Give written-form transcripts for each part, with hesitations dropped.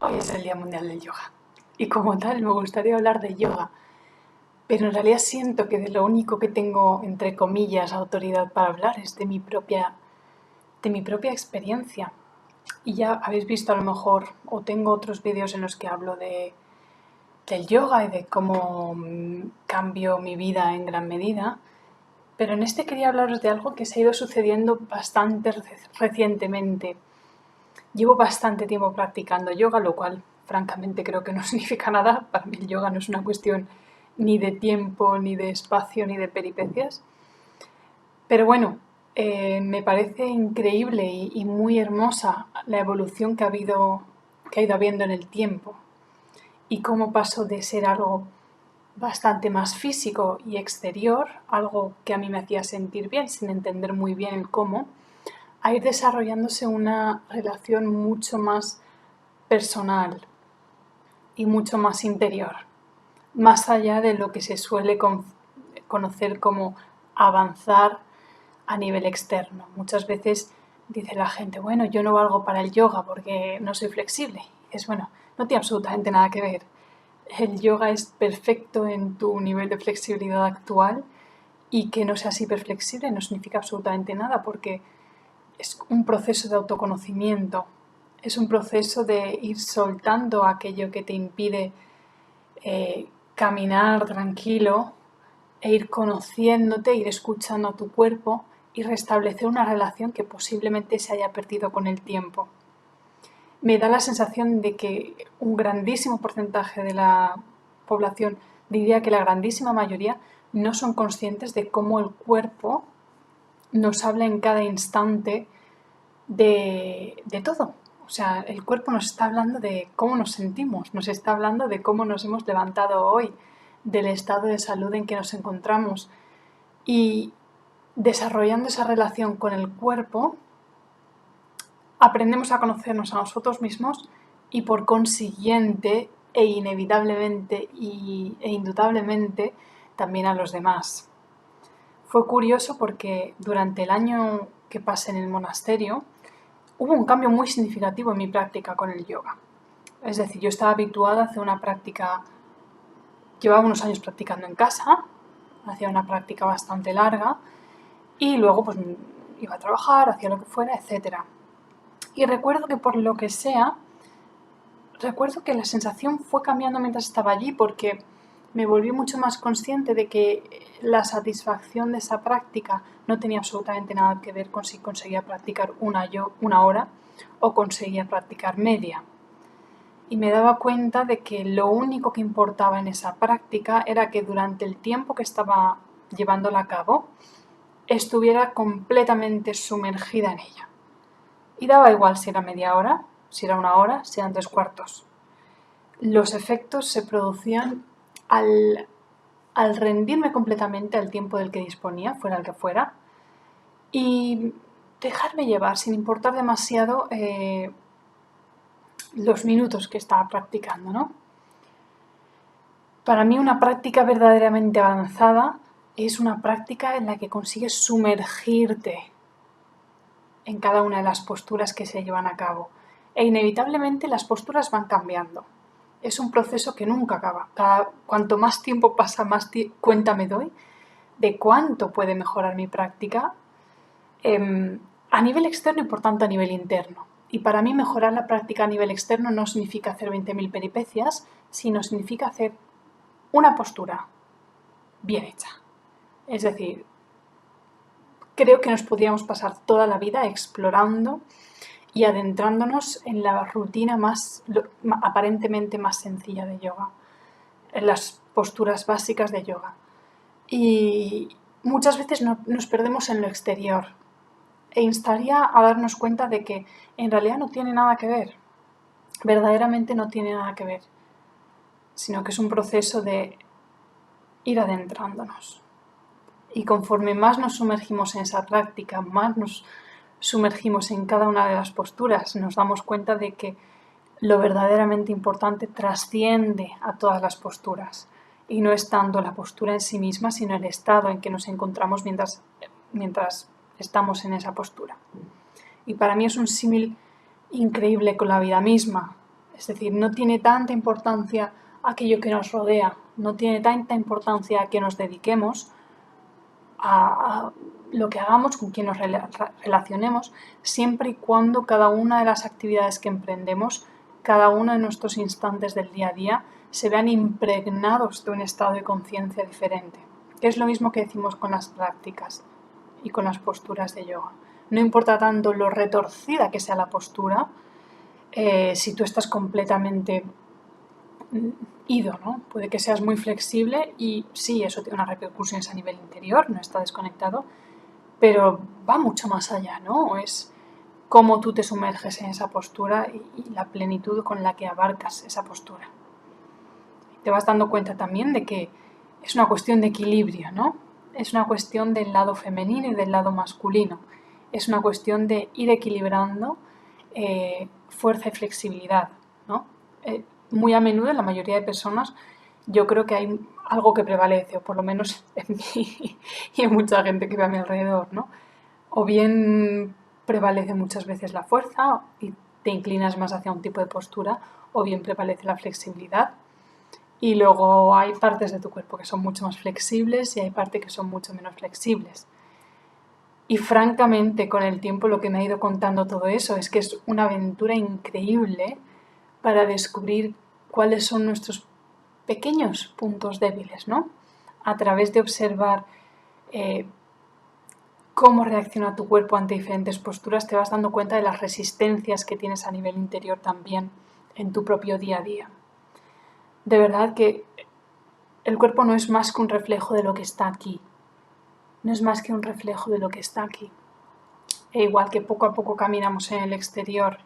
Hoy es el Día Mundial del Yoga y como tal me gustaría hablar de yoga, pero en realidad siento que de lo único que tengo, entre comillas, autoridad para hablar es de mi propia experiencia. Y ya habéis visto a lo mejor, o tengo otros vídeos en los que hablo del yoga y de cómo cambió mi vida en gran medida, pero en este quería hablaros de algo que se ha ido sucediendo bastante recientemente. Llevo bastante tiempo practicando yoga, lo cual francamente creo que no significa nada. Para mí el yoga no es una cuestión ni de tiempo, ni de espacio, ni de peripecias. Pero bueno, me parece increíble y muy hermosa la evolución que ha ido habiendo en el tiempo y cómo pasó de ser algo bastante más físico y exterior, algo que a mí me hacía sentir bien sin entender muy bien el cómo, a ir desarrollándose una relación mucho más personal y mucho más interior, más allá de lo que se suele conocer como avanzar a nivel externo. Muchas veces dice la gente, bueno, yo no valgo para el yoga porque no soy flexible. Y es bueno, no tiene absolutamente nada que ver. El yoga es perfecto en tu nivel de flexibilidad actual y que no seas hiperflexible no significa absolutamente nada porque es un proceso de autoconocimiento, es un proceso de ir soltando aquello que te impide caminar tranquilo e ir conociéndote, ir escuchando a tu cuerpo y restablecer una relación que posiblemente se haya perdido con el tiempo. Me da la sensación de que un grandísimo porcentaje de la población, diría que la grandísima mayoría, no son conscientes de cómo el cuerpo nos habla en cada instante de todo. O sea, el cuerpo nos está hablando de cómo nos sentimos, nos está hablando de cómo nos hemos levantado hoy, del estado de salud en que nos encontramos. Y desarrollando esa relación con el cuerpo, aprendemos a conocernos a nosotros mismos y por consiguiente e inevitablemente e indudablemente también a los demás. Fue curioso porque durante el año que pasé en el monasterio hubo un cambio muy significativo en mi práctica con el yoga. Es decir, yo estaba habituada a hacer una práctica, llevaba unos años practicando en casa, hacía una práctica bastante larga y luego pues iba a trabajar, hacía lo que fuera, etc. Y recuerdo que por lo que sea, recuerdo que la sensación fue cambiando mientras estaba allí porque me volví mucho más consciente de que la satisfacción de esa práctica no tenía absolutamente nada que ver con si conseguía practicar una hora o conseguía practicar media. Y me daba cuenta de que lo único que importaba en esa práctica era que durante el tiempo que estaba llevándola a cabo estuviera completamente sumergida en ella. Y daba igual si era media hora, si era una hora, si eran 3 cuartos. Los efectos se producían al rendirme completamente al tiempo del que disponía, fuera el que fuera, y dejarme llevar sin importar demasiado los minutos que estaba practicando, ¿no? Para mí una práctica verdaderamente avanzada es una práctica en la que consigues sumergirte en cada una de las posturas que se llevan a cabo. E inevitablemente las posturas van cambiando. Es un proceso que nunca acaba. Cuanto más tiempo pasa, más cuenta me doy de cuánto puede mejorar mi práctica a nivel externo y por tanto a nivel interno. Y para mí mejorar la práctica a nivel externo no significa hacer 20.000 peripecias, sino significa hacer una postura bien hecha. Es decir, creo que nos podríamos pasar toda la vida explorando y adentrándonos en la rutina aparentemente más sencilla de yoga, en las posturas básicas de yoga. Y muchas veces nos perdemos en lo exterior e instaría a darnos cuenta de que en realidad no tiene nada que ver, verdaderamente no tiene nada que ver, sino que es un proceso de ir adentrándonos. Y conforme más nos sumergimos en esa práctica, más nos sumergimos en cada una de las posturas, nos damos cuenta de que lo verdaderamente importante trasciende a todas las posturas y no es tanto la postura en sí misma, sino el estado en que nos encontramos mientras estamos en esa postura. Y para mí es un símil increíble con la vida misma. Es decir, no tiene tanta importancia aquello que nos rodea, no tiene tanta importancia que nos dediquemos a lo que hagamos, con quien nos relacionemos, siempre y cuando cada una de las actividades que emprendemos, cada uno de nuestros instantes del día a día, se vean impregnados de un estado de conciencia diferente, que es lo mismo que decimos con las prácticas y con las posturas de yoga. No importa tanto lo retorcida que sea la postura, si tú estás completamente ido, ¿no? Puede que seas muy flexible y sí, eso tiene unas repercusiones a nivel interior, no está desconectado, pero va mucho más allá, ¿no? Es cómo tú te sumerges en esa postura y la plenitud con la que abarcas esa postura. Te vas dando cuenta también de que es una cuestión de equilibrio, ¿no? Es una cuestión del lado femenino y del lado masculino. Es una cuestión de ir equilibrando fuerza y flexibilidad, ¿no? Muy a menudo, en la mayoría de personas, yo creo que hay algo que prevalece, o por lo menos en mí y en mucha gente que ve a mi alrededor, ¿no? O bien prevalece muchas veces la fuerza y te inclinas más hacia un tipo de postura, o bien prevalece la flexibilidad. Y luego hay partes de tu cuerpo que son mucho más flexibles y hay partes que son mucho menos flexibles. Y francamente, con el tiempo lo que me ha ido contando todo eso es que es una aventura increíble para descubrir cuáles son nuestros pequeños puntos débiles, ¿no? A través de observar cómo reacciona tu cuerpo ante diferentes posturas, te vas dando cuenta de las resistencias que tienes a nivel interior también en tu propio día a día. De verdad que el cuerpo no es más que un reflejo de lo que está aquí. No es más que un reflejo de lo que está aquí. E igual que poco a poco caminamos en el exterior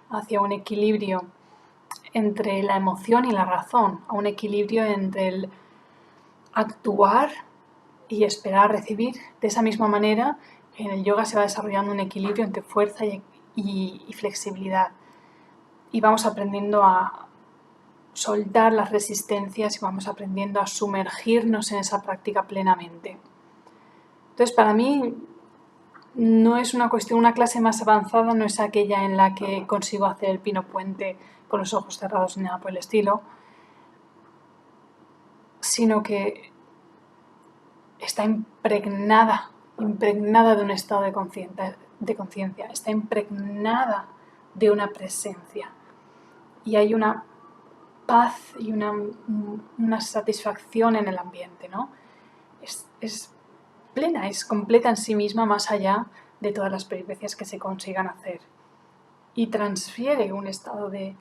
hacia un equilibrio entre la emoción y la razón, a un equilibrio entre el actuar y esperar recibir. De esa misma manera, en el yoga se va desarrollando un equilibrio entre fuerza y flexibilidad. Y vamos aprendiendo a soltar las resistencias y vamos aprendiendo a sumergirnos en esa práctica plenamente. Entonces, para mí, no es una cuestión, una clase más avanzada no es aquella en la que consigo hacer el pino puente con los ojos cerrados ni nada por el estilo, sino que está impregnada de un estado de conciencia, está impregnada de una presencia. Y hay una paz y una satisfacción en el ambiente, ¿no? Es plena, es completa en sí misma más allá de todas las peripecias que se consigan hacer. Y transfiere un estado de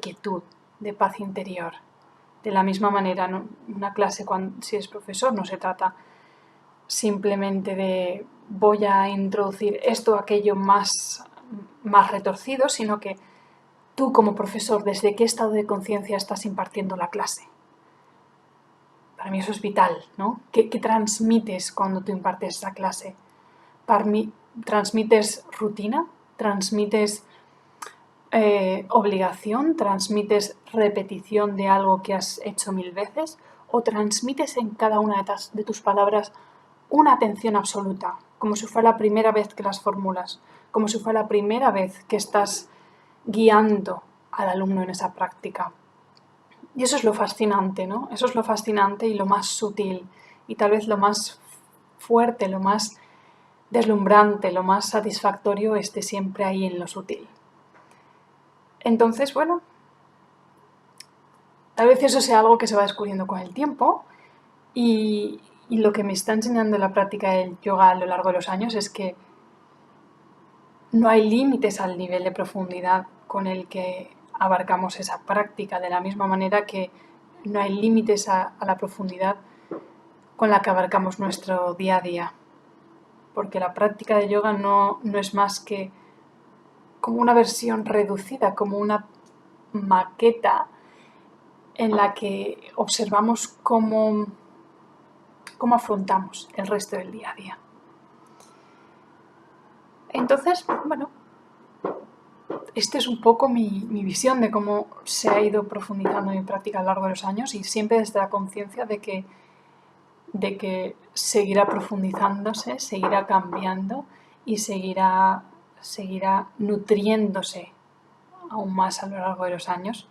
quietud, de paz interior. De la misma manera, ¿no? Una clase, si es profesor, no se trata simplemente de voy a introducir esto o aquello más retorcido, sino que tú como profesor, ¿desde qué estado de conciencia estás impartiendo la clase? Para mí eso es vital, ¿no? ¿Qué transmites cuando tú impartes esa clase? ¿Transmites rutina? ¿Transmites obligación? ¿Transmites repetición de algo que has hecho 1000 veces? ¿O transmites en cada una de tus palabras una atención absoluta, como si fuera la primera vez que las formulas, como si fuera la primera vez que estás guiando al alumno en esa práctica? Y eso es lo fascinante, ¿no? Eso es lo fascinante y lo más sutil y tal vez lo más fuerte, lo más deslumbrante, lo más satisfactorio esté siempre ahí en lo sutil. Entonces, bueno, tal vez eso sea algo que se va descubriendo con el tiempo y lo que me está enseñando la práctica del yoga a lo largo de los años es que no hay límites al nivel de profundidad con el que abarcamos esa práctica, de la misma manera que no hay límites a la profundidad con la que abarcamos nuestro día a día. Porque la práctica de yoga no es más que como una versión reducida, como una maqueta en la que observamos cómo afrontamos el resto del día a día. Entonces, bueno, esta es un poco mi visión de cómo se ha ido profundizando mi práctica a lo largo de los años y siempre desde la conciencia de que seguirá profundizándose, seguirá cambiando y seguirá nutriéndose aún más a lo largo de los años.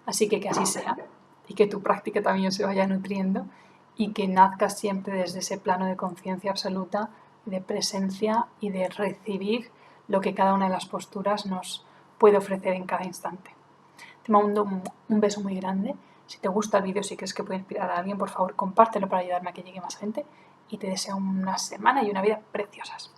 Así que así sea y que tu práctica también se vaya nutriendo y que nazcas siempre desde ese plano de conciencia absoluta, de presencia y de recibir lo que cada una de las posturas nos puede ofrecer en cada instante. Te mando un beso muy grande. Si te gusta el vídeo, si crees que puede inspirar a alguien, por favor compártelo para ayudarme a que llegue más gente y te deseo una semana y una vida preciosas.